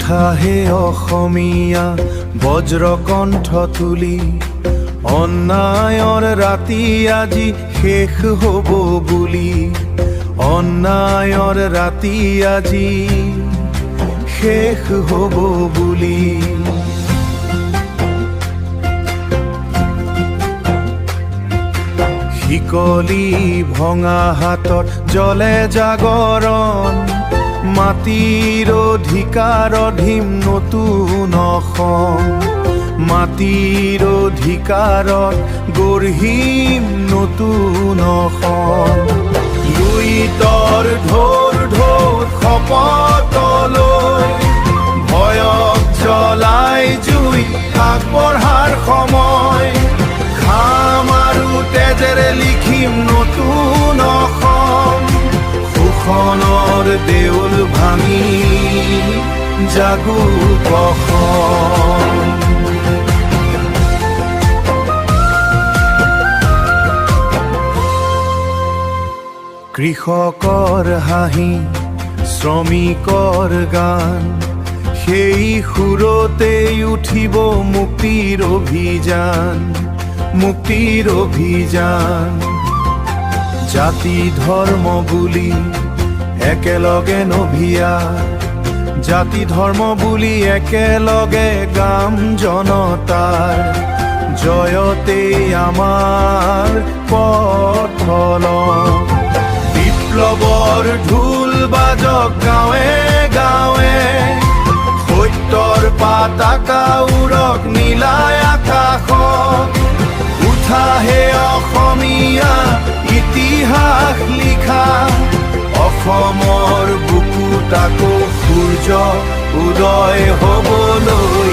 উঠাহে অসমীয়া বজ্ৰকণ্ঠ তুলি, অন্যায়ৰ ৰাতি আজি শেষ হ'ব বুলি, অন্যায়ৰ ৰাতি আজি শেষ হ'ব বুলি। শিকলি ভঙা হাতত জ্বলে জাগৰণ, মাটিৰ অধিকাৰ অধিম নতুন অসম, মাটিৰ অধিকাৰত গঢ়িম নতুন অসম। লুইতৰ ঢৌৰ ঢৌৰ শপত লৈ, ভয়ক জ্বলাই জুই আগবঢ়াৰ সময়, ঘাম আৰু তেজেৰে লিখিম নতুন অসম। শোষণৰ দেউল ভাঙি জাগুক অসম। কৃষকৰ হাঁহি শ্ৰমিকৰ গান, সেই সুৰতেই উঠিব মুক্তিৰ অভিযান, মুক্তিৰ অভিযান। জাতি ধৰ্ম বুলি একেলগে নভিয়া, জাতি ধৰ্ম বুলি একেলগে গাম জনতাৰ, জয়তেই আমাৰ পথল। বিপ্লৱৰ ঢোল বাজক গাঁৱে গাঁৱে, সত্যৰ পতাকা উৰক নীলাই আকাশত। উঠাহে অসমীয়া ইতিহাস লিখা, অসমৰ বুকুত আকৌ সূৰ্য উদয় হ'বলৈ।